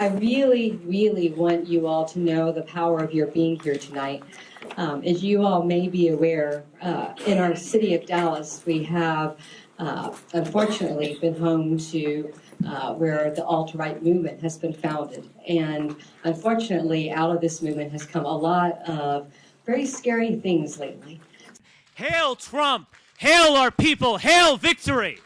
I really, really want you all to know the power of your being here tonight. As you all may be aware, in our city of Dallas, we have unfortunately been home to where the alt-right movement has been founded. And unfortunately, out of this movement has come a lot of very scary things lately. Hail Trump! Hail our people! Hail victory!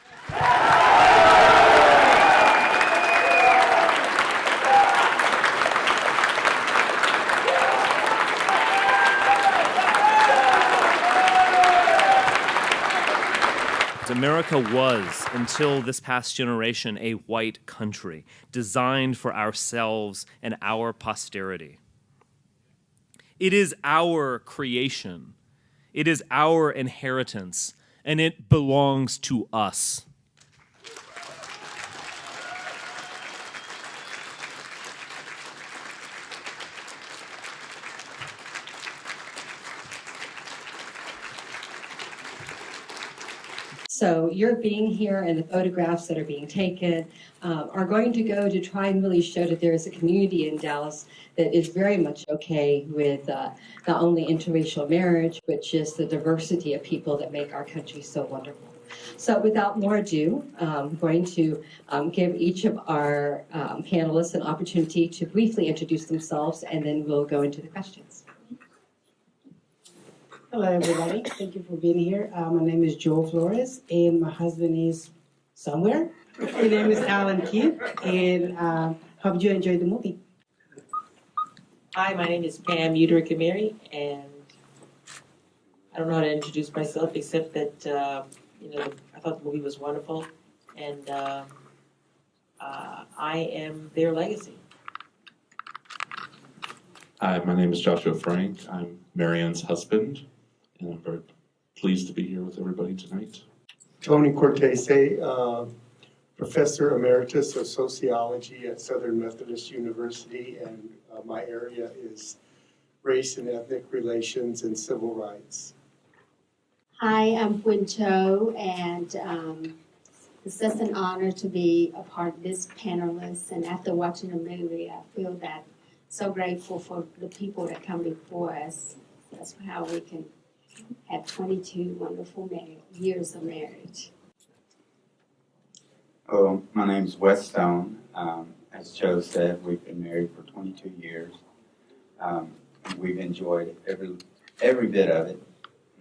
America was, until this past generation, a white country designed for ourselves and our posterity. It is our creation. It is our inheritance, and it belongs to us. So your being here and the photographs that are being taken are going to go to try and really show that there is a community in Dallas that is very much okay with not only interracial marriage, but just the diversity of people that make our country so wonderful. So without more ado, I'm going to give each of our panelists an opportunity to briefly introduce themselves, and then we'll go into the questions. Hello, everybody. Thank you for being here. My name is Joel Flores, and my husband is somewhere. His name is Alan Keith, and hope you enjoy the movie. Hi, my name is Pam Uderick-Amiri, and I don't know how to introduce myself except that I thought the movie was wonderful, and I am their legacy. Hi, my name is Joshua Frank. I'm Marianne's husband, and I'm very pleased to be here with everybody tonight. Tony Cortese, Professor Emeritus of Sociology at Southern Methodist University, and my area is Race and Ethnic Relations and Civil Rights. Hi, I'm Quynh Chau, and it's just an honor to be a part of this panelist. And after watching the movie, I feel that so grateful for the people that come before us. That's how we can have 22 wonderful years of marriage. Hello, my name is Wes Stone. As Joe said, we've been married for 22 years. We've enjoyed every bit of it.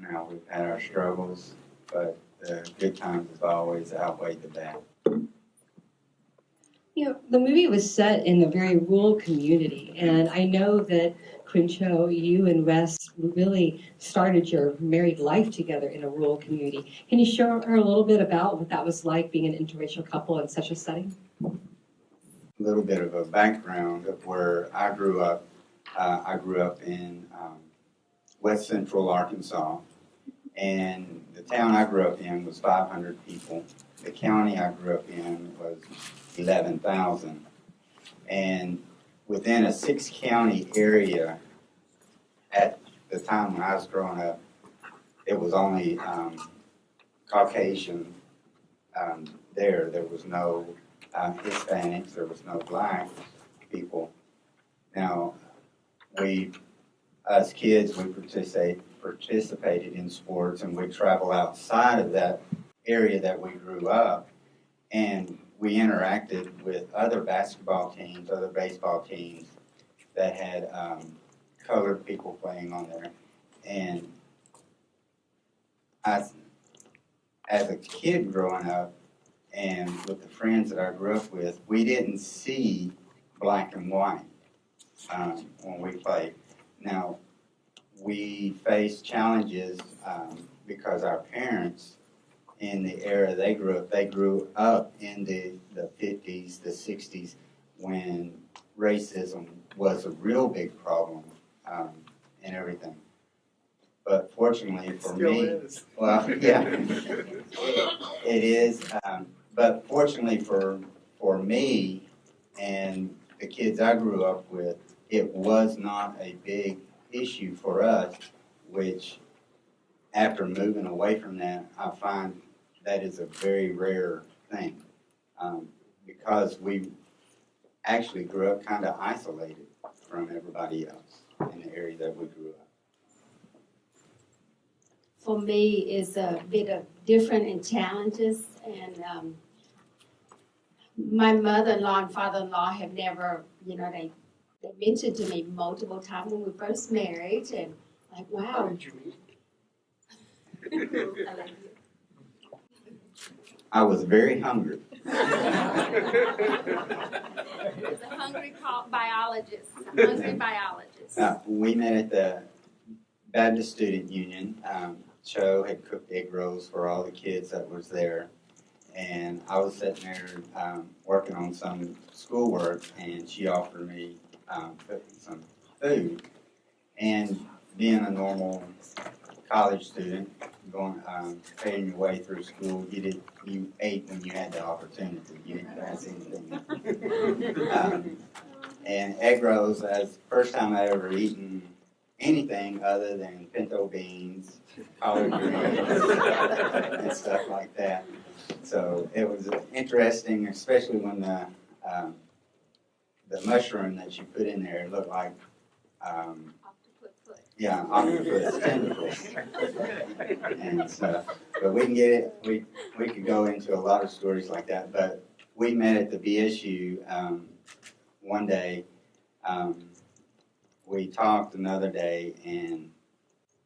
Now, we've had our struggles, but the good times have always outweighed the bad. You know, the movie was set in a very rural community, and I know that Quynh Chau, you and Wes really started your married life together in a rural community. Can you share a little bit about what that was like being an interracial couple in such a setting? A little bit of a background of where I grew up. I grew up in West Central Arkansas, and the town I grew up in was 500 people. The county I grew up in was 11,000. And within a 6-county area, at the time when I was growing up, it was only Caucasian there. There was no Hispanics, there was no black people. Now, as kids, we participated in sports, and we travel outside of that area that we grew up, and we interacted with other basketball teams, other baseball teams that had colored people playing on there. And as a kid growing up, and with the friends that I grew up with, we didn't see black and white when we played. Now, we faced challenges because our parents, in the era they grew up in the 50s, the 60s, when racism was a real big problem and everything. But fortunately for me, well, yeah, it is. But fortunately for me and the kids I grew up with, it was not a big issue for us, which after moving away from that, I find that is a very rare thing because actually grew up kind of isolated from everybody else in the area that we grew up. For me, it's a bit of different in challenges, and my mother-in-law and father-in-law have never, you know, they mentioned to me multiple times when we first married, and like, wow. How did you meet? I love you. I was very hungry. It's a hungry biologist. A hungry biologist. We met at the Baptist Student Union. Chau had cooked egg rolls for all the kids that was there. And I was sitting there working on some schoolwork, and she offered me cooking some food. And being a normal college student, going paying your way through school, you ate when you had the opportunity. You didn't pass anything. And egg rolls, that's the first time I ever eaten anything other than pinto beans, collard greens, and stuff like that. So it was interesting, especially when the mushroom that you put in there looked like octopus tentacles and stuff. But we can get it. We could go into a lot of stories like that. But we met at the BSU one day. We talked another day, and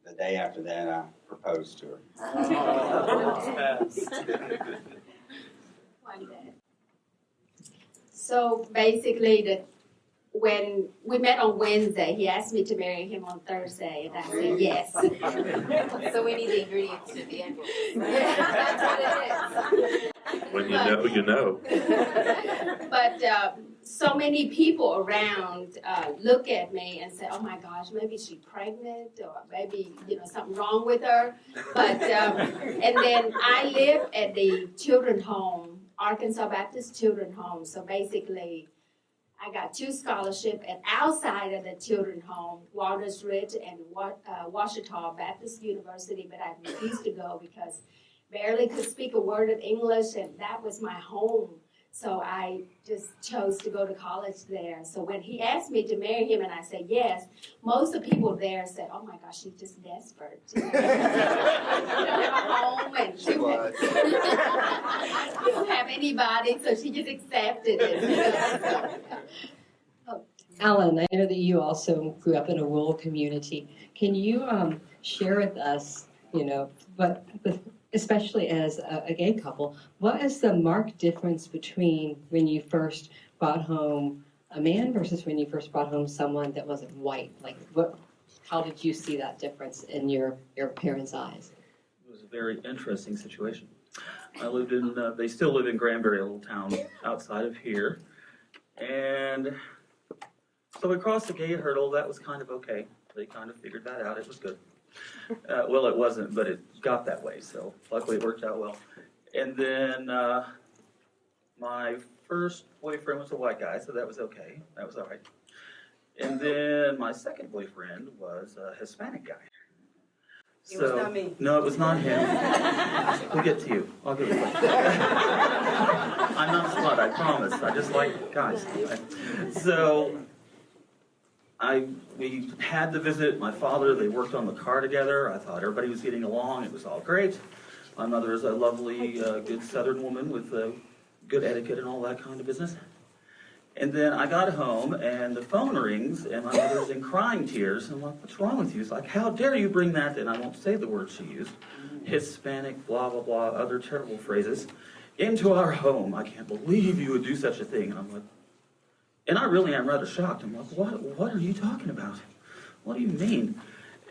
the day after that, I proposed to her. One day. So basically, when we met on Wednesday, he asked me to marry him on Thursday, and I said yes. So we need the ingredients to the end. That's what it is. When you know, you know. But so many people around look at me and say, "Oh my gosh, maybe she's pregnant, or maybe something wrong with her." But and then I live at the children's home, Arkansas Baptist Children's Home. So basically, I got 2 scholarships, and outside of the children's home, Walters Ridge and Washita Baptist University, but I refused to go because barely could speak a word of English, and that was my home. So I just chose to go to college there. So when he asked me to marry him and I said yes, most of the people there said, "Oh my gosh, she's just desperate." She don't have a home, and she don't have anybody, so she just accepted it. Alan, I know that you also grew up in a rural community. Can you share with us, especially as a gay couple, what is the marked difference between when you first brought home a man versus when you first brought home someone that wasn't white? Like, how did you see that difference in your parents' eyes? It was a very interesting situation. I lived in, they still live in Granbury, a little town outside of here. And so we crossed the gay hurdle. That was kind of okay. They kind of figured that out. It was good. Well, it wasn't, but it got that way, so luckily it worked out well. And then my first boyfriend was a white guy, so that was okay. That was all right. And then my second boyfriend was a Hispanic guy. It was not me. No, it was not him. We'll get to you. I'll get to you. I'm not a slut, I promise. I just like guys. So we had to visit my father. They worked on the car together. I thought everybody was getting along. It was all great. My mother is a lovely, good Southern woman with good etiquette and all that kind of business. And then I got home, and the phone rings, and my mother's in crying tears. And I'm like, "What's wrong with you?" It's like, "How dare you bring that," and I won't say the word she used, Hispanic, blah, blah, blah, other terrible phrases, into our home. "I can't believe you would do such a thing." And I'm like, and I really am rather shocked. I'm like, what are you talking about? What do you mean?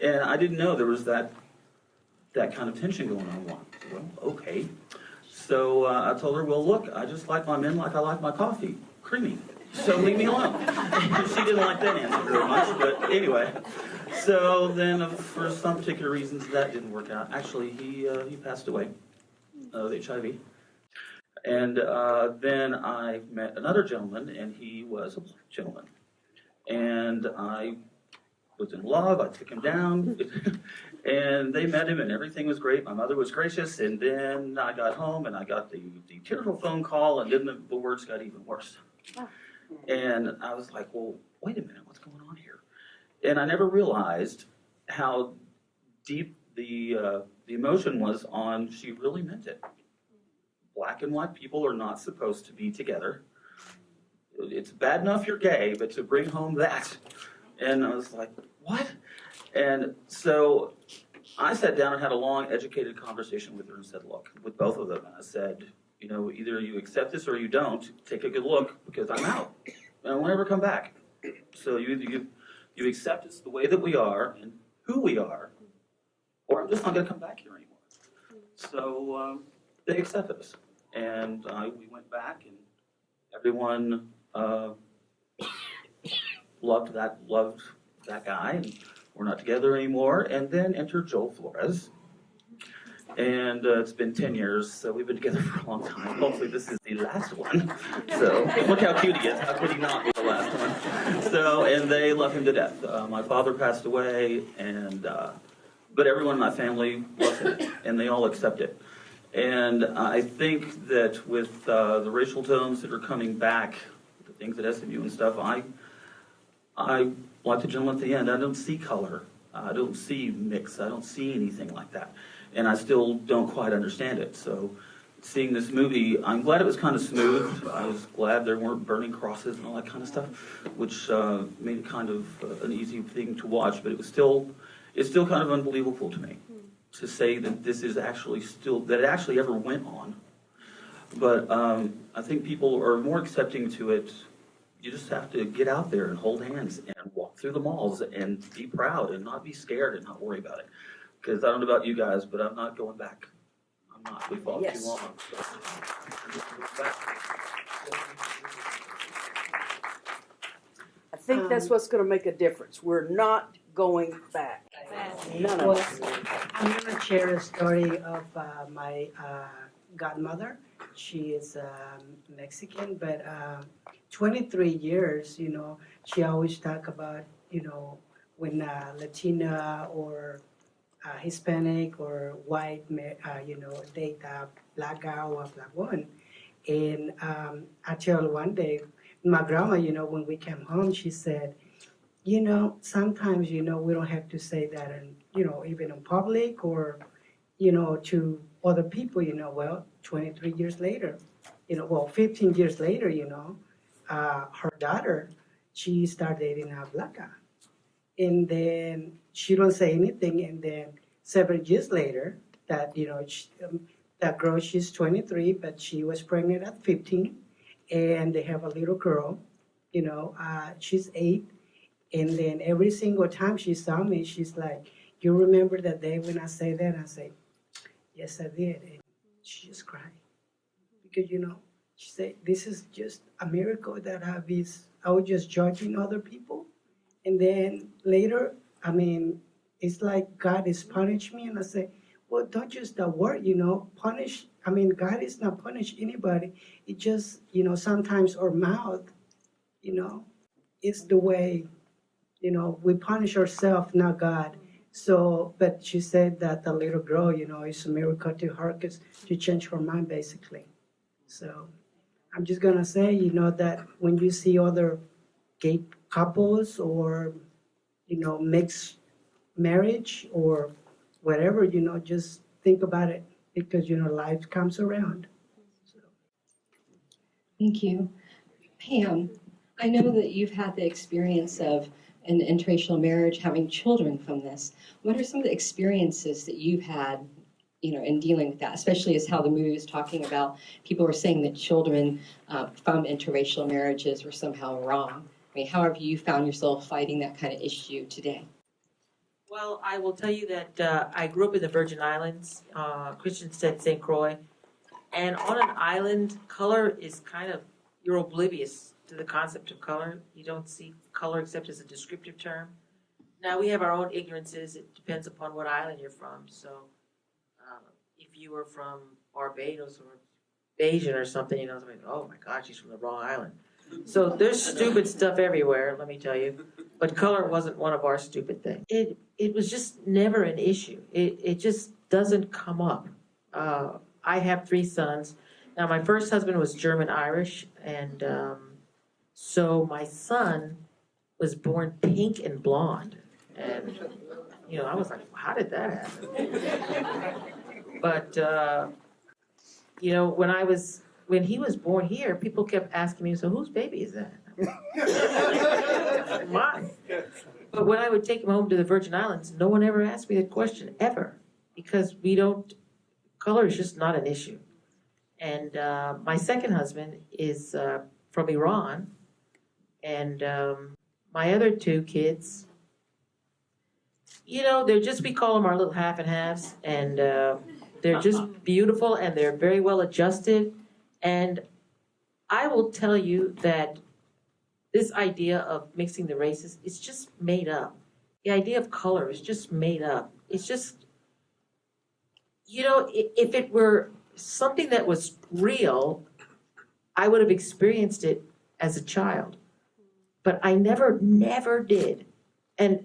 And I didn't know there was that kind of tension going on. Well, okay. So I told her, "Well, look, I just like my men like I like my coffee, creamy. So leave me alone." She didn't like that answer very much, but anyway. So then, for some particular reasons, that didn't work out. Actually, he passed away of HIV. And then I met another gentleman, and he was a black gentleman. And I was in love. I took him down, and they met him, and everything was great. My mother was gracious, and then I got home, and I got the tearful phone call, and then the words got even worse. And I was like, well, wait a minute, what's going on here? And I never realized how deep the emotion was on she really meant it. Black and white people are not supposed to be together. It's bad enough you're gay, but to bring home that. And I was like, what? And so I sat down and had a long, educated conversation with her and said, look, with both of them, and I said, you know, either you accept this or you don't. Take a good look, because I'm out. And I won't ever come back. So you accept us the way that we are and who we are, or I'm just not going to come back here anymore. So they accepted us. And we went back, and everyone loved that guy, and we're not together anymore. And then entered Joel Flores. And it's been 10 years, so we've been together for a long time. Hopefully this is the last one. So look how cute he is. How could he not be the last one? So, and they love him to death. My father passed away, and but everyone in my family loves him, and they all accept it. And I think that with the racial tones that are coming back, the things at SMU and stuff, I like the gentleman at the end. I don't see color. I don't see mix. I don't see anything like that. And I still don't quite understand it. So seeing this movie, I'm glad it was kind of smooth. I was glad there weren't burning crosses and all that kind of stuff, which made it kind of an easy thing to watch. But it's still kind of unbelievable to me to say that this is actually that it actually ever went on. But I think people are more accepting to it. You just have to get out there and hold hands and walk through the malls and be proud and not be scared and not worry about it. Because I don't know about you guys, but I'm not going back. I'm not. We fought too long. I think that's what's going to make a difference. We're not going back. None of us. I'm going to share a story of my godmother. She is Mexican, but 23 years, you know, she always talk about, you know, when Latina or Hispanic or white, you know, date a black girl or a black woman. And I tell one day, my grandma, you know, when we came home, she said, you know, sometimes, you know, we don't have to say that, in, you know, even in public or, you know, to other people, you know, well, 23 years later, you know, well, 15 years later, you know, her daughter, she started dating a black guy. And then she don't say anything. And then 7 years later, that, you know, that girl, she's 23, but she was pregnant at 15. And they have a little girl, you know, she's 8. And then every single time she saw me, she's like, you remember that day when I said that? I say, yes, I did. And she just cried. Because, you know, she said, this is just a miracle that I was just judging other people. And then later, I mean, it's like God is punishing me. And I say, well, don't use the word, you know, punish. I mean, God is not punish anybody. It just, you know, sometimes our mouth, you know, it's the way, you know, we punish ourselves, not God. So, but she said that the little girl, you know, it's a miracle to her because she changed her mind, basically. So I'm just going to say, you know, that when you see other gay couples or, you know, mixed marriage or whatever, you know, just think about it because, you know, life comes around. So. Thank you. Pam, I know that you've had the experience of an interracial marriage, having children from this. What are some of the experiences that you've had, you know, in dealing with that, especially as how the movie was talking about people were saying that children from interracial marriages were somehow wrong. I mean, how have you found yourself fighting that kind of issue today? Well, I will tell you that I grew up in the Virgin Islands, Christian said St. Croix, and on an island, color is kind of, you're oblivious to the concept of color. You don't see color except as a descriptive term. Now, we have our own ignorances. It depends upon what island you're from. So if you were from Barbados or Bayesian or something, you know, like, oh my God, she's from the wrong island. So there's stupid stuff everywhere, let me tell you. But color wasn't one of our stupid things. It was just never an issue. It just doesn't come up. I have 3 sons. Now, my first husband was German-Irish, and So my son was born pink and blonde. And, you know, I was like, how did that happen? But, you know, when he was born here, people kept asking me, so whose baby is that? Mine. But when I would take him home to the Virgin Islands, no one ever asked me that question, ever. Because color is just not an issue. And my second husband is from Iran. And my other two kids, you know, we call them our little half and halves. And they're just beautiful and they're very well adjusted. And I will tell you that this idea of mixing the races is just made up. The idea of color is just made up. It's just, you know, if it were something that was real, I would have experienced it as a child. But I never did. And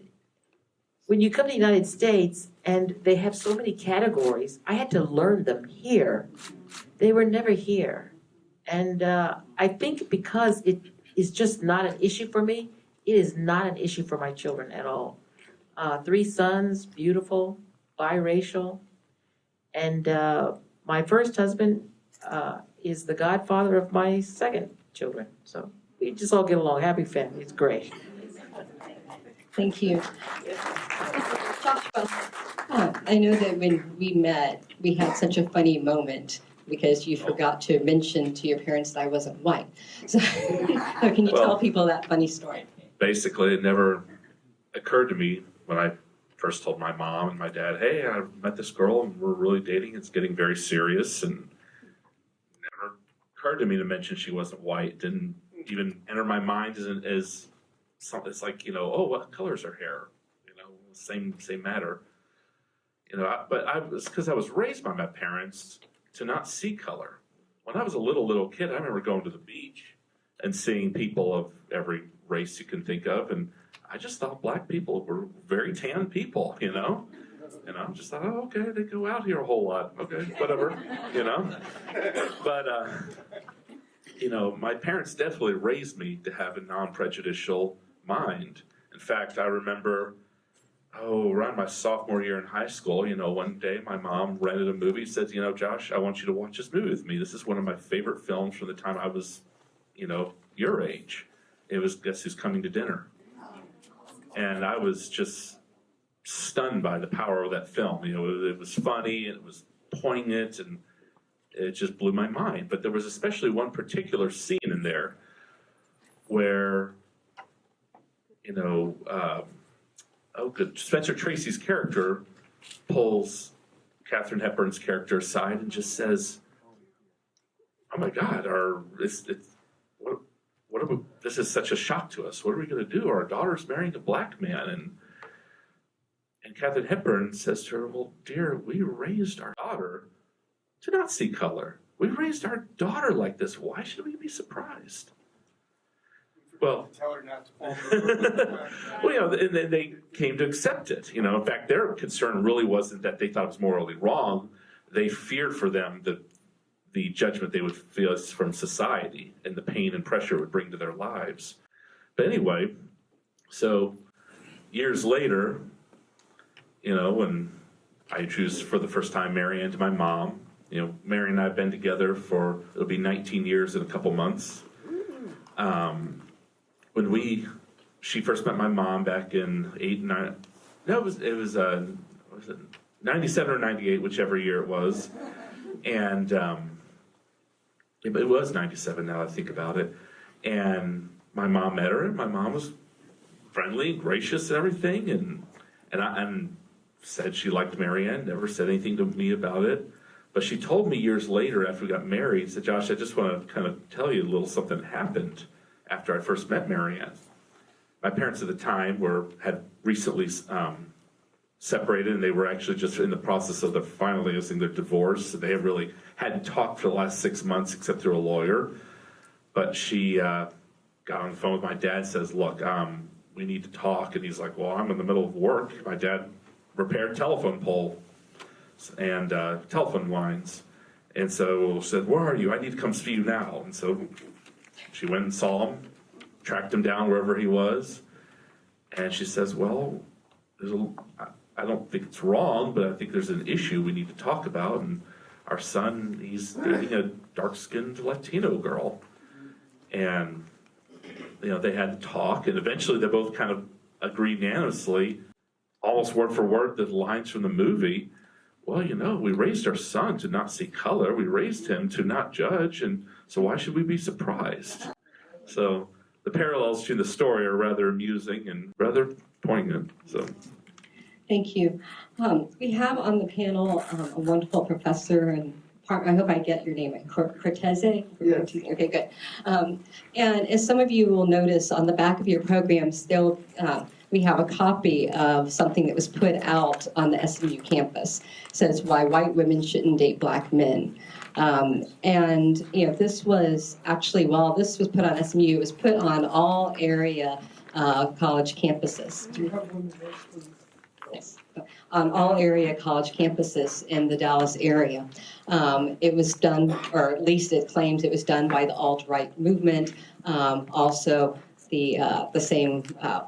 when you come to the United States and they have so many categories, I had to learn them here. They were never here. And I think because it is just not an issue for me, it is not an issue for my children at all. 3 sons, beautiful, biracial. And my first husband is the godfather of my second children. So we just all get along. Happy family. It's great. Thank you. Joshua, I know that when we met, we had such a funny moment because you forgot to mention to your parents that I wasn't white. So can you tell people that funny story? Basically, it never occurred to me when I first told my mom and my dad, hey, I met this girl and we're really dating. It's getting very serious. And it never occurred to me to mention she wasn't white. Didn't even enter my mind as something. It's like, you know, oh, what color is her hair? You know, same matter. You know, but it's because I was raised by my parents to not see color. When I was a little kid, I remember going to the beach and seeing people of every race you can think of, and I just thought black people were very tan people, you know? And I just thought, oh, okay, they go out here a whole lot. Okay, whatever, you know? But, you know, my parents definitely raised me to have a non-prejudicial mind. In fact, I remember, around my sophomore year in high school, you know, one day my mom rented a movie, said, you know, Josh, I want you to watch this movie with me. This is one of my favorite films from the time I was, you know, your age. It was Guess Who's Coming to Dinner. And I was just stunned by the power of that film. You know, it was funny and it was poignant and it just blew my mind. But there was especially one particular scene in there where, you know, Spencer Tracy's character pulls Katharine Hepburn's character aside and just says, oh my God, this is such a shock to us. What are we going to do? Our daughter's marrying a black man. And Katharine Hepburn says to her, well, dear, we raised our daughter to not see color. We raised our daughter like this. Why should we be surprised? Well, tell her not to fall. well, you know, and then they came to accept it. You know, in fact, their concern really wasn't that they thought it was morally wrong. They feared for them the judgment they would feel from society and the pain and pressure it would bring to their lives. But anyway, so years later, you know, when I introduced for the first time Marianne to my mom, you know, Marianne and I have been together it'll be 19 years in a couple months. When she first met my mom back in 97 or 98, whichever year it was. And it was 97 now I think about it. And my mom met her and my mom was friendly and gracious and everything. And said she liked Marianne, never said anything to me about it. But she told me years later after we got married, said, Josh, I just want to kind of tell you a little something that happened after I first met Marianne. My parents at the time had recently separated, and they were actually just in the process of finalizing their divorce. So they really hadn't talked for the last 6 months except through a lawyer. But she got on the phone with my dad, says, look, we need to talk. And he's like, well, I'm in the middle of work. My dad repaired telephone pole and telephone lines. And so said, where are you? I need to come see you now. And so she went and saw him, tracked him down wherever he was. And she says, well, I don't think it's wrong, but I think there's an issue we need to talk about. And our son, he's dating a dark-skinned Latino girl. And, they had to talk, and eventually they both kind of agreed unanimously, almost word for word, the lines from the movie. Well, we raised our son to not see color. We raised him to not judge, and so why should we be surprised? So the parallels between the story are rather amusing and rather poignant. So, Thank you. We have on the panel a wonderful professor, and I hope I get your name right, Cortese? Yes. Okay, good. And as some of you will notice on the back of your program, still we have a copy of something that was put out on the SMU campus. It says, Why White Women Shouldn't Date Black Men. And this was actually, while this was put on SMU, it was put on all area college campuses. Do you have one of those, please? Yes. On all area college campuses in the Dallas area. It was done, or at least it claims it was done by the alt-right movement. Also, the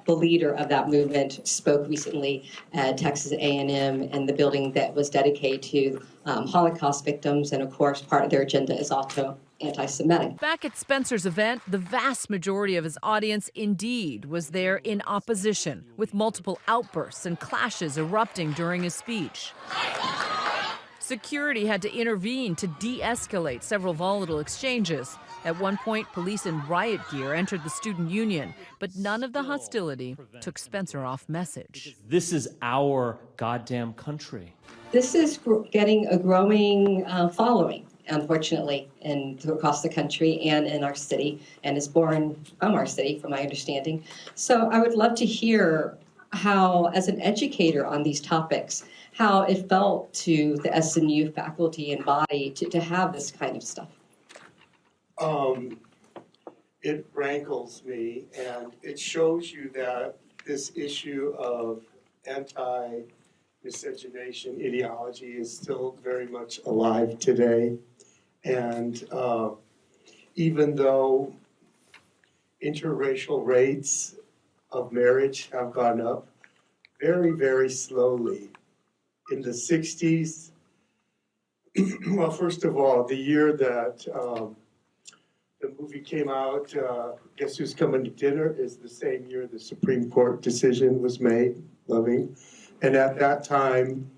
leader of that movement spoke recently at Texas A&M in the building that was dedicated to Holocaust victims, and of course, part of their agenda is also anti-Semitic. Back at Spencer's event, the vast majority of his audience indeed was there in opposition, with multiple outbursts and clashes erupting during his speech. Security had to intervene to de-escalate several volatile exchanges. At one point, police in riot gear entered the student union, but none of the hostility took Spencer off message. This is our goddamn country. This is getting a growing following, unfortunately, across the country and in our city, and is born from our city, from my understanding. So I would love to hear how, as an educator on these topics, how it felt to the SMU faculty and body to have this kind of stuff. It rankles me, and it shows you that this issue of anti-miscegenation ideology is still very much alive today. And even though interracial rates of marriage have gone up very, very slowly. In the 60s, well, first of all, the year that the movie came out, Guess Who's Coming to Dinner, is the same year the Supreme Court decision was made, Loving. And at that time,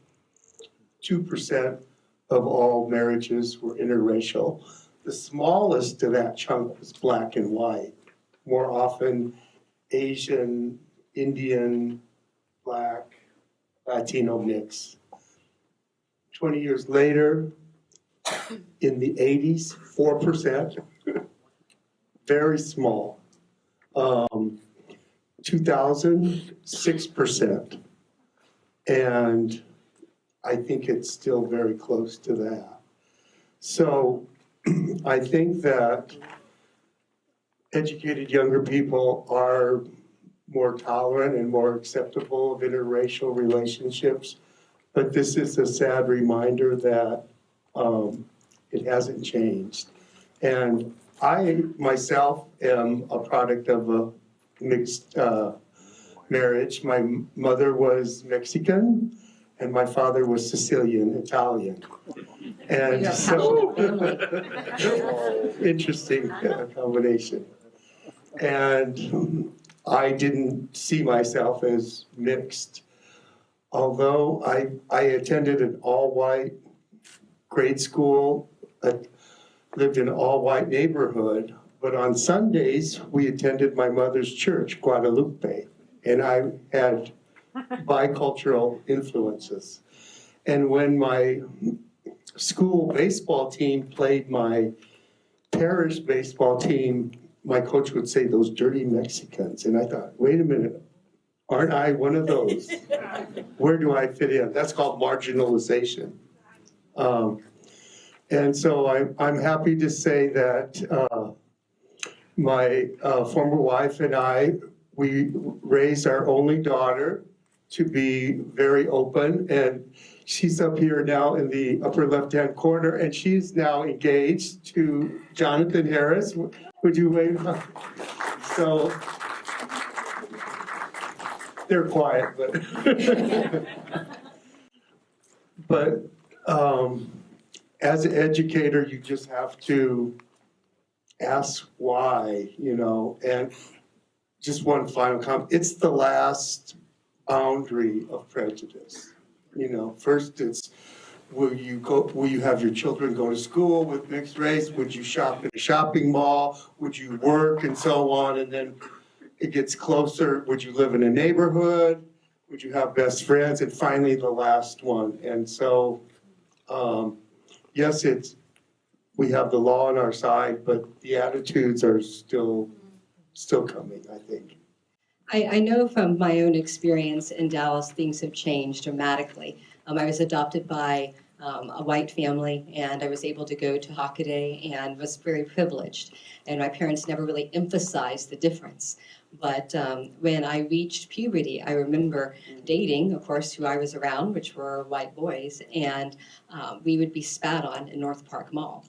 2% of all marriages were interracial. The smallest of that chunk was black and white, more often Asian, Indian, Black, Latino mix. 20 years later, in the 80s, 4%, very small. 2000, 6%. And I think it's still very close to that. So I think that educated younger people are more tolerant and more acceptable of interracial relationships. But this is a sad reminder that it hasn't changed. And I myself am a product of a mixed marriage. My mother was Mexican and my father was Sicilian, Italian. And so, interesting combination. And I didn't see myself as mixed. Although I attended an all-white grade school, lived in an all-white neighborhood, but on Sundays, we attended my mother's church, Guadalupe, and I had bicultural influences. And when my school baseball team played my parish baseball team, my coach would say, "Those dirty Mexicans." And I thought, wait a minute, aren't I one of those? Where do I fit in? That's called marginalization. And so I'm happy to say that my former wife and I, we raised our only daughter to be very open, and she's up here now in the upper left-hand corner, and she's now engaged to Jonathan Harris. Would you wave? So they're quiet, but as an educator, you just have to ask why, and just one final comment. It's the last boundary of prejudice. First it's, will you have your children go to school with mixed race? Would you shop in a shopping mall? Would you work and so on? And then it gets closer. Would you live in a neighborhood? Would you have best friends? And finally the last one. And so, yes, we have the law on our side, but the attitudes are still coming, I think. I know from my own experience in Dallas, things have changed dramatically. I was adopted by a white family, and I was able to go to Hockaday and was very privileged. And my parents never really emphasized the difference. But when I reached puberty, I remember dating, of course, who I was around, which were white boys, and we would be spat on in North Park Mall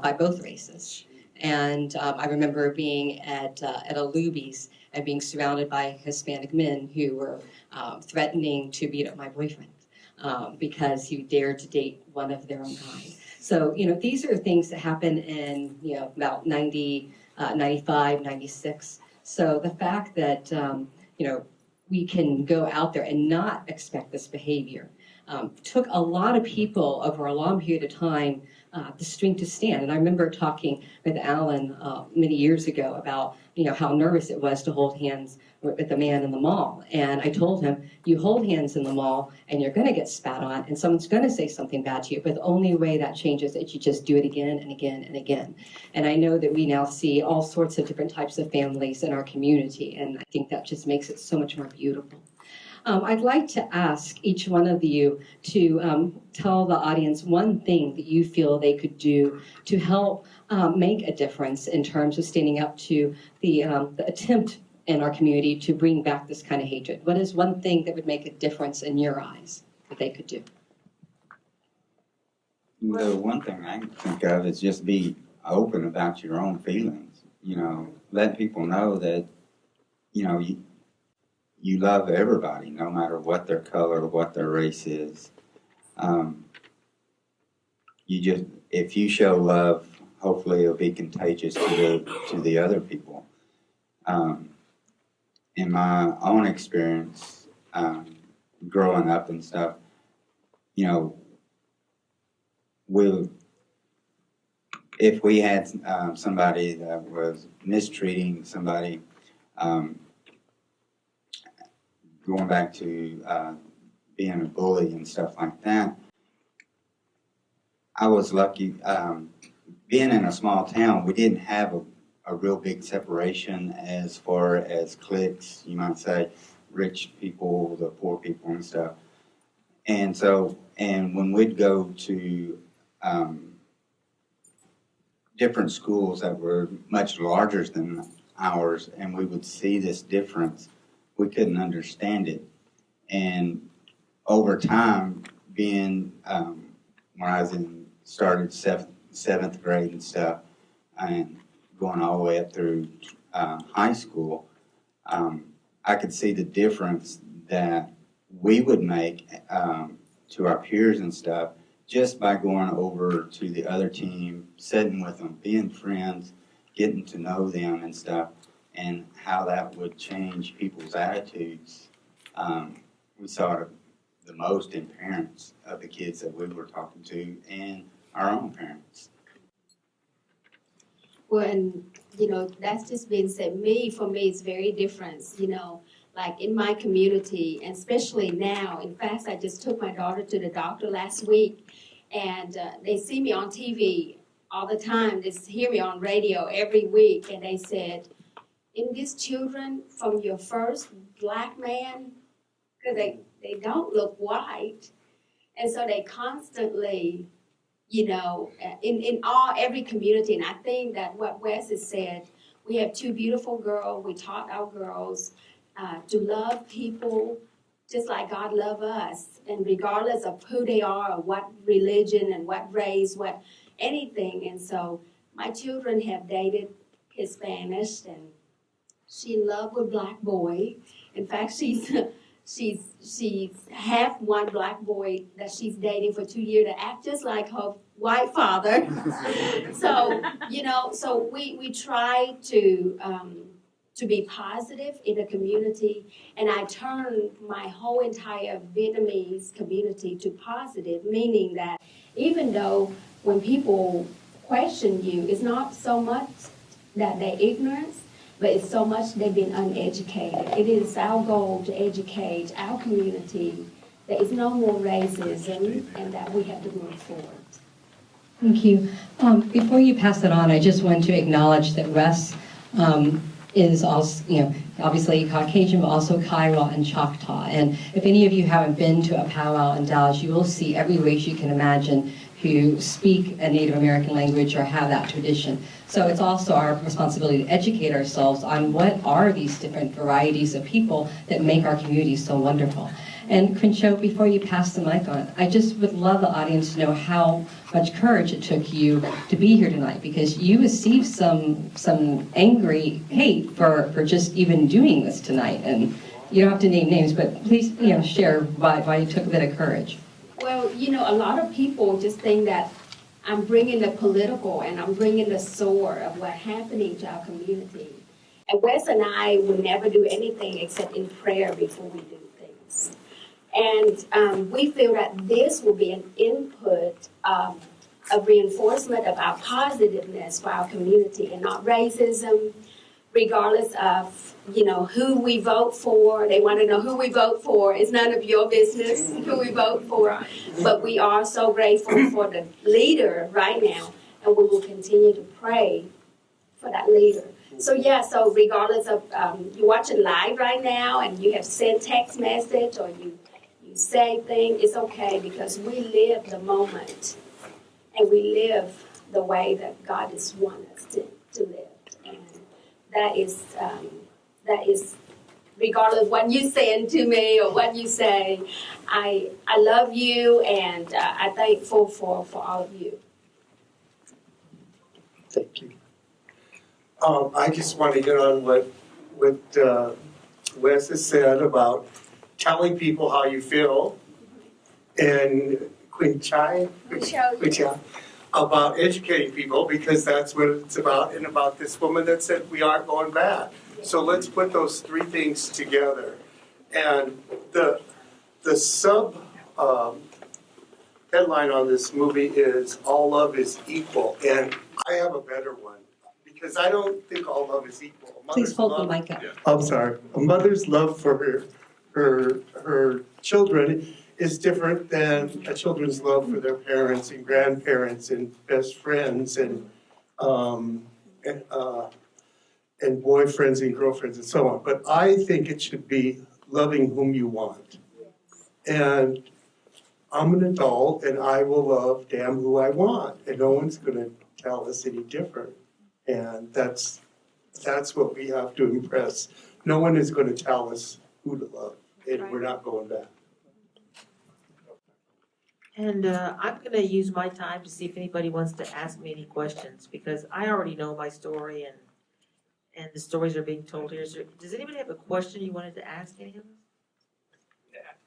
by both races. And I remember being at a Luby's and being surrounded by Hispanic men who were threatening to beat up my boyfriend because he dared to date one of their own kind. So, these are things that happen in, about 90, 95, 96. So the fact that, we can go out there and not expect this behavior took a lot of people over a long period of time the strength to stand. And I remember talking with Alan many years ago about, how nervous it was to hold hands with a man in the mall. And I told him, you hold hands in the mall and you're going to get spat on and someone's going to say something bad to you. But the only way that changes is that you just do it again and again and again. And I know that we now see all sorts of different types of families in our community. And I think that just makes it so much more beautiful. I'd like to ask each one of you to tell the audience one thing that you feel they could do to help make a difference in terms of standing up to the attempt in our community to bring back this kind of hatred. What is one thing that would make a difference in your eyes that they could do? The one thing I can think of is just be open about your own feelings. Let people know that, you love everybody, no matter what their color or what their race is. If you show love, hopefully it'll be contagious to the other people. In my own experience, growing up and stuff, if we had somebody that was mistreating somebody, going back to being a bully and stuff like that, I was lucky. Being in a small town, we didn't have a real big separation as far as cliques, you might say, rich people, the poor people and stuff. And when we'd go to different schools that were much larger than ours, and we would see this difference, we couldn't understand it. And over time, being when I was started seventh grade and stuff, and going all the way up through high school, I could see the difference that we would make to our peers and stuff just by going over to the other team, sitting with them, being friends, getting to know them and stuff, and how that would change people's attitudes. We saw it the most in parents of the kids that we were talking to and our own parents. Well, and, that's just being said. For me, it's very different, like in my community, and especially now. In fact, I just took my daughter to the doctor last week, and they see me on TV all the time. They hear me on radio every week, and they said, in these children from your first black man, because they don't look white, and so they constantly, in every community. And I think that what Wes has said, we have two beautiful girls. We taught our girls to love people just like God loved us, and regardless of who they are or what religion and what race, what anything. And so my children have dated Hispanics and She in love with black boy. In fact, she's half one black boy that she's dating for 2 years that act just like her white father. So, so we try to be positive in the community, and I turn my whole entire Vietnamese community to positive, meaning that even though when people question you, it's not so much that they're ignorant, but it's so much they've been uneducated. It is our goal to educate our community that it's no more racism and that we have to move forward. Thank you. Before you pass it on, I just want to acknowledge that Russ is also, obviously Caucasian, but also Kiowa and Choctaw. And if any of you haven't been to a powwow in Dallas, you will see every race you can imagine who speak a Native American language or have that tradition. So it's also our responsibility to educate ourselves on what are these different varieties of people that make our community so wonderful. And Quynh, before you pass the mic on, I just would love the audience to know how much courage it took you to be here tonight, because you received some angry hate for just even doing this tonight. And you don't have to name names, but please share why you took a bit of courage. Well, a lot of people just think that I'm bringing the political and I'm bringing the sword of what's happening to our community. And Wes and I would never do anything except in prayer before we do things. And we feel that this will be an input, a reinforcement of our positiveness for our community and not racism, regardless of, who we vote for. They want to know who we vote for. It's none of your business who we vote for. But we are so grateful for the leader right now, and we will continue to pray for that leader. So regardless of, you're watching live right now and you have sent text message or you say things, it's okay, because we live the moment and we live the way that God has wanted us to live. And that is regardless of what you saying to me or what you say, I love you, and I'm thankful for all of you. Thank you. I just want to get on what Wes has said about telling people how you feel, and Quynh about educating people, because that's what it's about, and about this woman that said we aren't going back. So let's put those three things together. And the sub headline on this movie is "All Love is Equal," and I have a better one, because I don't think all love is equal. Please hold the mic up. I'm sorry. A mother's love for her children is different than a children's love for their parents and grandparents and best friends and boyfriends and girlfriends and so on. But I think it should be loving whom you want. And I'm an adult, and I will love damn who I want, and no one's going to tell us any different. And that's what we have to impress. No one is going to tell us who to love, and we're not going back. And I'm going to use my time to see if anybody wants to ask me any questions, because I already know my story and the stories are being told here. So does anybody have a question you wanted to ask any of us?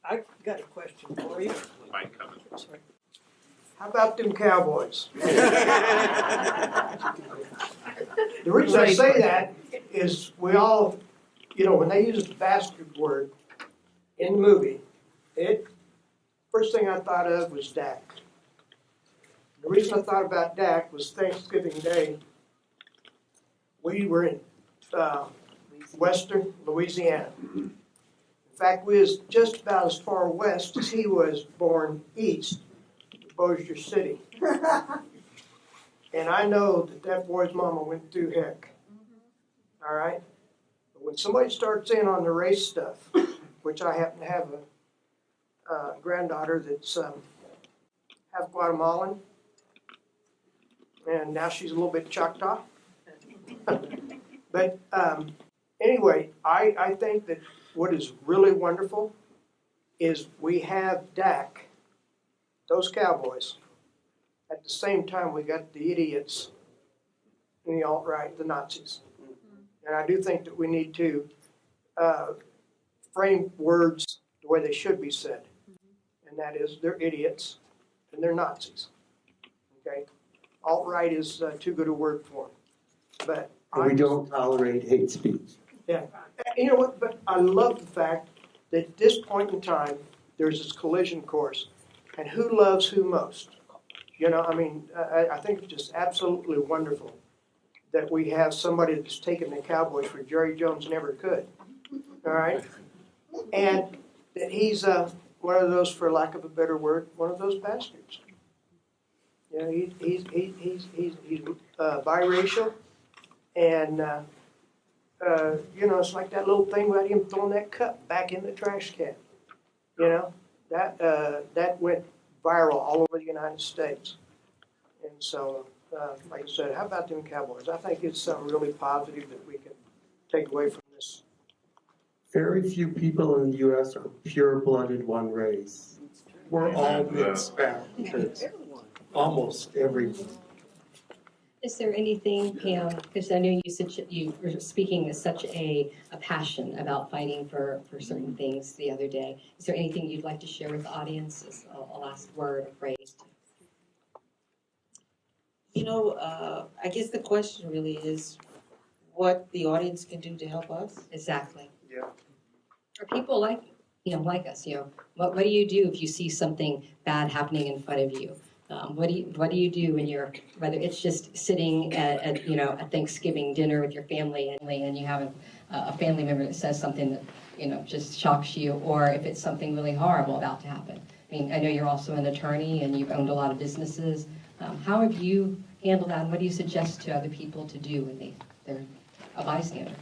I got a question for you. Mike coming. How about them Cowboys? The reason I say that is we all, when they use the bastard word in the movie, first thing I thought of was Dak. The reason I thought about Dak was Thanksgiving Day. We were in western Louisiana. In fact, we was just about as far west as he was born east of Bossier City. And I know that boy's mama went through heck. All right? But when somebody starts in on the race stuff, which I happen to have a granddaughter that's half Guatemalan, and now she's a little bit Choctaw. But anyway, I think that what is really wonderful is we have Dak, those Cowboys. At the same time, we got the idiots and the alt-right, the Nazis. And I do think that we need to frame words the way they should be said. And that is, they're idiots and they're Nazis. Okay? Alt-right is too good a word for them. But And we don't tolerate hate speech. yeah. You know what? But I love the fact that at this point in time, there's this collision course. And who loves who most? You know, I mean, I think it's just absolutely wonderful that we have somebody that's taken the Cowboys where Jerry Jones never could. All right? And that he's one of those, for lack of a better word, one of those bastards. You know, he's biracial, and you know, it's like that little thing about him throwing that cup back in the trash can. You know, that went viral all over the United States. And so, like I said, how about them Cowboys? I think it's something really positive that we can take away from this. Very few people in the U.S. are pure-blooded one race. We're all mixed factors. Almost everyone. Is there anything, Pam, because I know you were speaking with such a passion about fighting for certain things the other day. Is there anything you'd like to share with the audience as a last word or phrase? You know, I guess the question really is what the audience can do to help us. Exactly. Yeah. Or people like us, what do you do if you see something bad happening in front of you? What do you do when you're, whether it's just sitting at Thanksgiving dinner with your family and you have a family member that says something that, just shocks you, or if it's something really horrible about to happen. I mean, I know you're also an attorney and you've owned a lot of businesses. How have you handled that, and what do you suggest to other people to do when they're a bystander?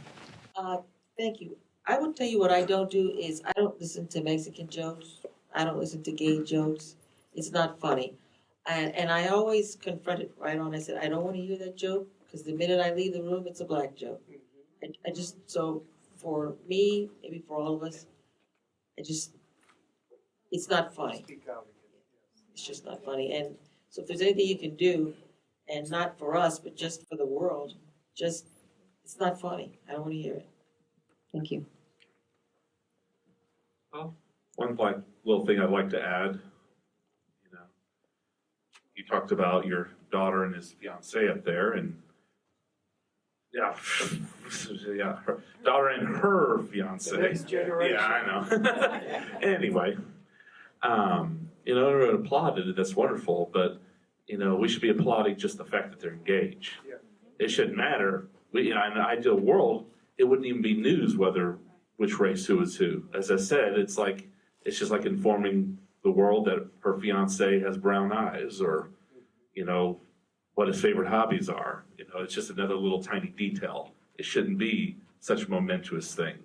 Thank you. I would tell you what I don't do is I don't listen to Mexican jokes. I don't listen to gay jokes. It's not funny. And I always confront it right on. I said, I don't want to hear that joke because the minute I leave the room, it's a black joke. I just, so for me, maybe for all of us, it's not funny. It's just not funny. And so if there's anything you can do, and not for us, but just for the world, it's not funny. I don't want to hear it. Thank you. Well, one little thing I'd like to add, you talked about your daughter and his fiance up there, and yeah, her daughter and her fiance. The next generation. Yeah, I know. Anyway, everyone applauded it. That's wonderful, but we should be applauding just the fact that they're engaged. Yeah. It shouldn't matter. In an ideal world, it wouldn't even be news which race who is who. As I said, it's just like informing the world that her fiance has brown eyes, or what his favorite hobbies are. It's just another little tiny detail. It shouldn't be such a momentous thing.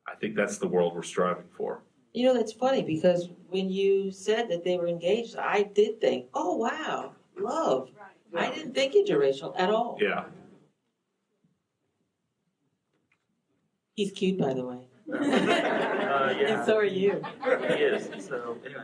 I think that's the world we're striving for. That's funny because when you said that they were engaged, I did think, oh wow, love. Right. I didn't think interracial at all. Yeah. He's cute, by the way. Yeah. And so are you. He is. So anyway,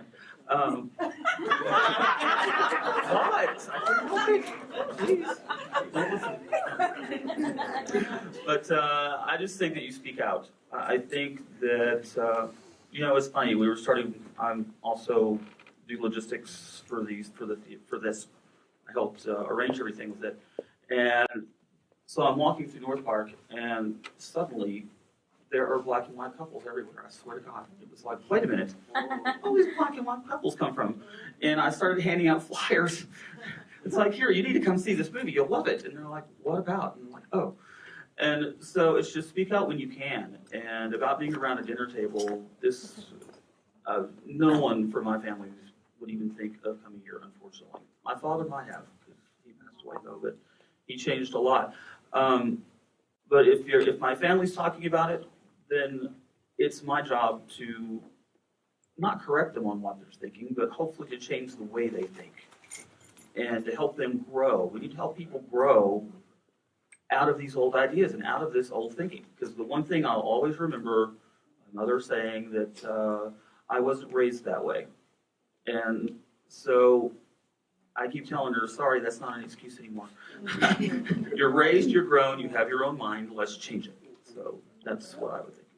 But I just think that you speak out. I think that it's funny. We were starting. I'm also do logistics for this. I helped arrange everything with it, and so I'm walking through North Park, and suddenly there are black and white couples everywhere. I swear to God, it was like, wait a minute, where all these black and white couples come from? And I started handing out flyers. It's like, here, you need to come see this movie. You'll love it. And they're like, what about? And I'm like, oh. And so it's just speak out when you can. And about being around a dinner table, no one from my family would even think of coming here, unfortunately. My father might have, because he passed away though, but he changed a lot. But if my family's talking about it, then it's my job to not correct them on what they're thinking, but hopefully to change the way they think and to help them grow. We need to help people grow out of these old ideas and out of this old thinking. Because the one thing I'll always remember, my mother saying that I wasn't raised that way. And so I keep telling her, sorry, that's not an excuse anymore. You're raised, you're grown, you have your own mind, let's change it. So that's what I would think.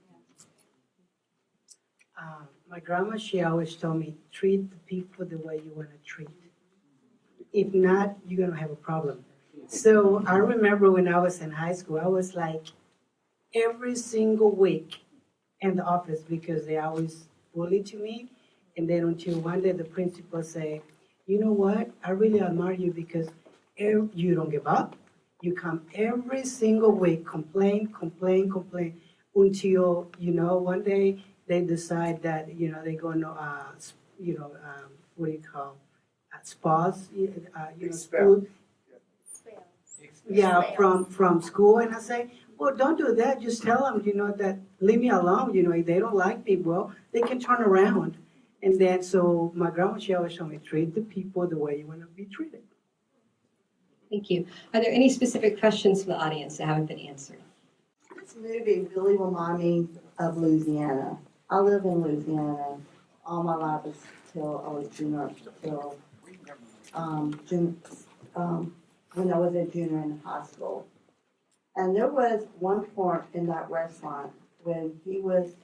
My grandma, she always told me, treat the people the way you want to treat. If not, you're going to have a problem. So I remember when I was in high school, I was like every single week in the office because they always bullied to me. And then until one day the principal said, you know what, I really admire you because you don't give up. You come every single week, complain, until, one day they decide that, they're going to, what do you call, spas, school. Yeah, from school, and I say, well, don't do that. Just tell them, that leave me alone. If they don't like me, well, they can turn around. And then, so my grandma, she always told me, treat the people the way you want to be treated. Thank you. Are there any specific questions from the audience that haven't been answered? This movie really reminded me of Louisiana. I live in Louisiana all my life until I was junior, when I was a junior in high school. And there was one point in that restaurant when he was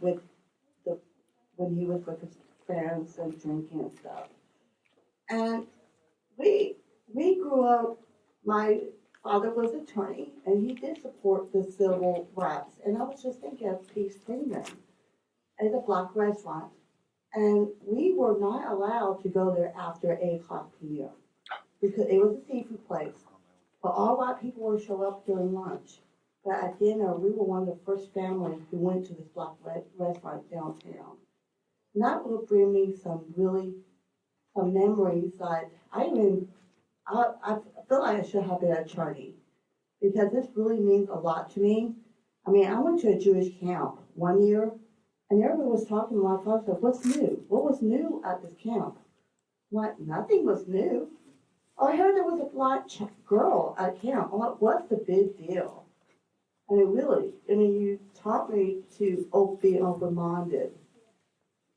with his friends and drinking and stuff. And we grew up, my father was an attorney, and he did support the civil rights. And I was just thinking of Peace Kingdom as a black restaurant. And we were not allowed to go there after 8 o'clock p.m. because it was a seafood place. But all white people would show up during lunch. But at dinner, we were one of the first families who went to this black restaurant downtown. And that will bring me some memories that I feel like I should have been at Charlie, because this really means a lot to me. I mean, I went to a Jewish camp one year, and everyone was talking to my father, said, what's new? What was new at this camp? What? Nothing was new. Oh, I heard there was a black girl at camp. I'm like, what's the big deal? I mean, really, you taught me to be open-minded.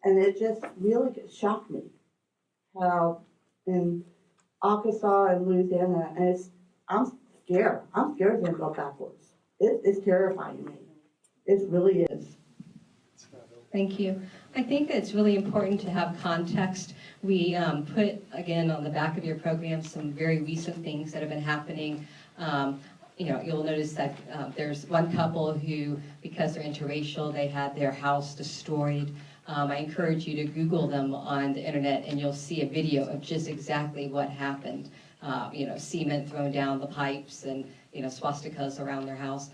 And it just really shocked me how in Arkansas and Louisiana, and I'm scared. I'm scared it's going to go backwards. It's terrifying to me. It really is. Thank you. I think it's really important to have context. We put, again, on the back of your program some very recent things that have been happening. You'll notice that there's one couple who, because they're interracial, they had their house destroyed. I encourage you to Google them on the internet, and you'll see a video of just exactly what happened. Cement thrown down the pipes and, swastikas around their house.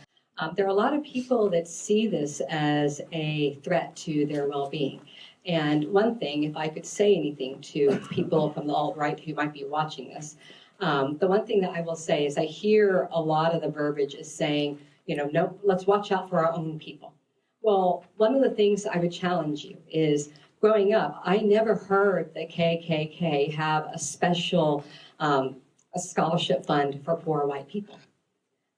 There are a lot of people that see this as a threat to their well-being. And one thing, if I could say anything to people from the alt-right who might be watching this, the one thing that I will say is I hear a lot of the verbiage is saying, no, let's watch out for our own people. Well, one of the things I would challenge you is, growing up, I never heard the KKK have a special a scholarship fund for poor white people.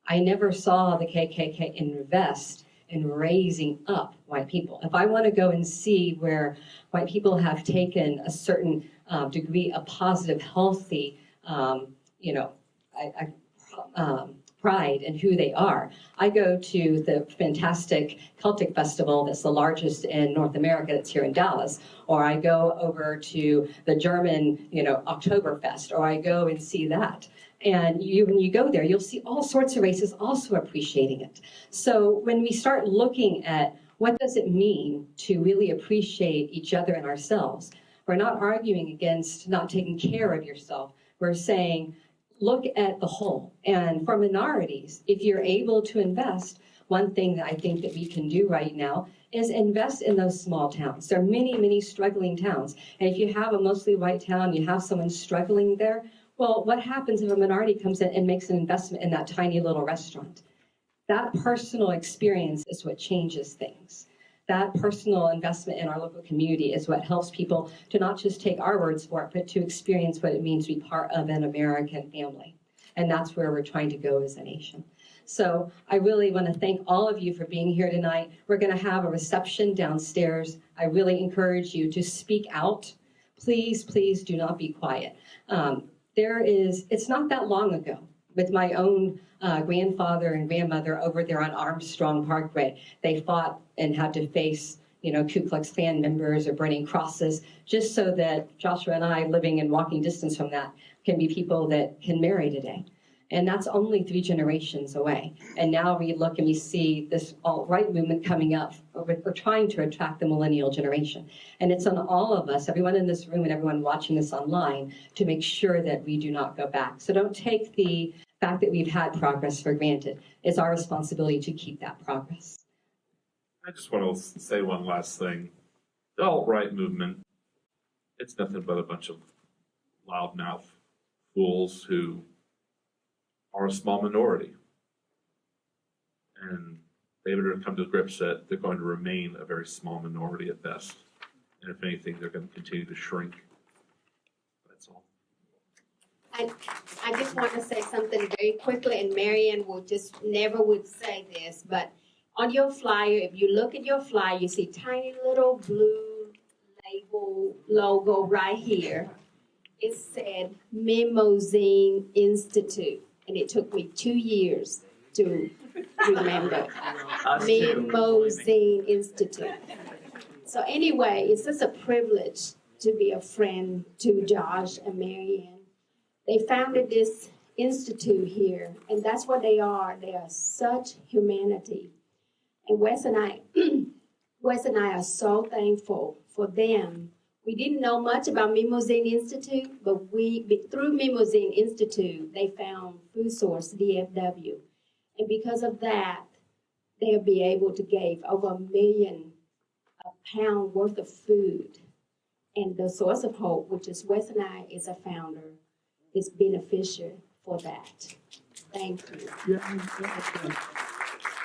I never saw the KKK invest in raising up white people. If I want to go and see where white people have taken a certain degree of positive, healthy, pride in who they are, I go to the fantastic Celtic Festival that's the largest in North America, that's here in Dallas, or I go over to the German, Oktoberfest, or I go and see that. And when you go there, you'll see all sorts of races also appreciating it. So when we start looking at what does it mean to really appreciate each other and ourselves, we're not arguing against not taking care of yourself. We're saying, look at the whole. And for minorities, if you're able to invest, one thing that I think that we can do right now is invest in those small towns. There are many, many struggling towns. And if you have a mostly white town, you have someone struggling there, well, what happens if a minority comes in and makes an investment in that tiny little restaurant? That personal experience is what changes things. That personal investment in our local community is what helps people to not just take our words for it, but to experience what it means to be part of an American family. And that's where we're trying to go as a nation. So I really want to thank all of you for being here tonight. We're going to have a reception downstairs. I really encourage you to speak out. please, please do not be quiet. It's not that long ago with my own grandfather and grandmother over there on Armstrong Parkway. They fought and had to face, Ku Klux Klan members or burning crosses, just so that Joshua and I, living in walking distance from that, can be people that can marry today. And that's only 3 generations away. And now we look and we see this alt-right movement coming up. We're trying to attract the millennial generation. And it's on all of us, everyone in this room and everyone watching this online, to make sure that we do not go back. So don't take the fact that we've had progress for granted. It's our responsibility to keep that progress. I just want to say one last thing. The alt-right movement, it's nothing but a bunch of loudmouth fools who are a small minority. And they better come to grips that they're going to remain a very small minority at best. And if anything, they're going to continue to shrink. That's all. I just want to say something very quickly, and Marianne never would say this, but on your flyer, if you look at your flyer, you see tiny little blue label logo right here. It said Memnosyne Institute, and it took me 2 years to remember. Memnosyne Institute. So anyway, it's just a privilege to be a friend to Josh and Marianne. They founded this institute here, and that's what they are. They are such humanity. And Wes and I are so thankful for them. We didn't know much about Memnosyne Institute, but through Memnosyne Institute, they found Food Source, DFW. And because of that, they'll be able to give over £1 million worth of food. And the Source of Hope, which is Wes and I is a founder, is beneficial for that. Thank you.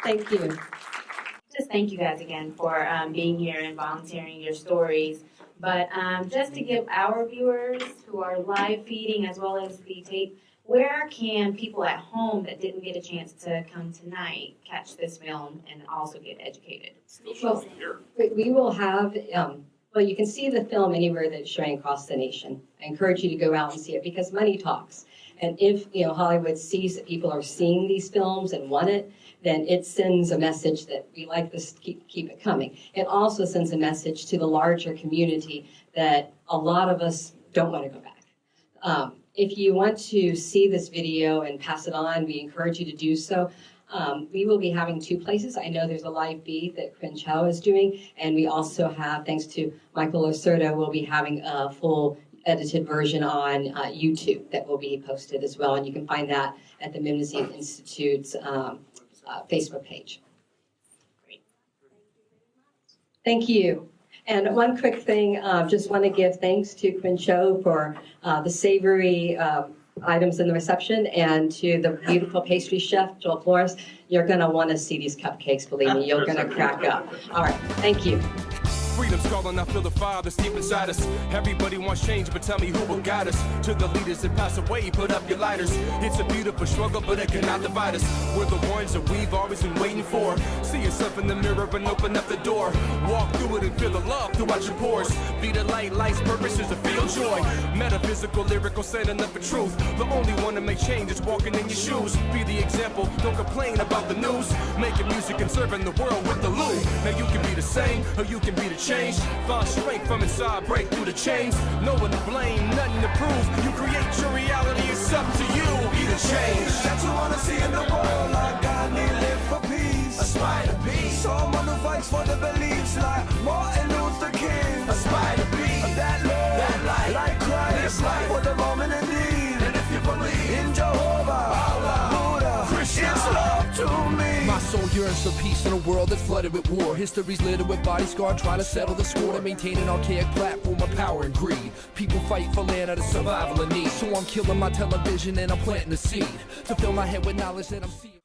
Thank you. Just thank you guys again for being here and volunteering your stories. But just to give our viewers who are live feeding as well as the tape, where can people at home that didn't get a chance to come tonight catch this film and also get educated? Well, we will have, you can see the film anywhere that's showing across the nation. I encourage you to go out and see it because money talks. And if Hollywood sees that people are seeing these films and want it, then it sends a message that we like this, keep it coming. It also sends a message to the larger community that a lot of us don't want to go back. If you want to see this video and pass it on, we encourage you to do so. We will be having 2 places. I know there's a live feed that Quynh Chau is doing, and we also have, thanks to Michael Oserto, we'll be having a full edited version on YouTube that will be posted as well, and you can find that at the Memnosyne Institute's Facebook page. Great. Thank you. And one quick thing, just want to give thanks to Quynh Chau for the savory items in the reception, and to the beautiful pastry chef, Joel Flores. You're going to want to see these cupcakes, believe me. You're going to crack up. All right. Thank you. Freedom's calling, I feel the fire that's deep inside us. Everybody wants change, but tell me who will guide us. To the leaders that pass away, put up your lighters. It's a beautiful struggle, but it cannot divide us. We're the ones that we've always been waiting for. See yourself in the mirror and open up the door. Walk through it and feel the love throughout your pores. Be the light, life's purpose is to feel joy. Metaphysical, lyrical, standing up for truth. The only one to make change is walking in your shoes. Be the example, don't complain about the news. Making music and serving the world with the loot. Now you can be the same, or you can be the change. Find strength from inside, break through the chains. No one to blame, nothing to prove. You create your reality, it's up to you. Be the change that you wanna see in the world. Like God, we live for peace. Aspire to be someone who fights for the beliefs. Like Martin Luther King. Aspire to be that love, that light, like Christ. Life for the moment indeed. And if you believe in Jehovah, Allah, Buddha, Christian, it's love to me. My soul yearns for peace in a world that's flooded with war. History's littered with body scar, trying to settle the score and maintain an archaic platform of power and greed. People fight for land out of survival and need. So I'm killing my television and I'm planting a seed to fill my head with knowledge that I'm seeing.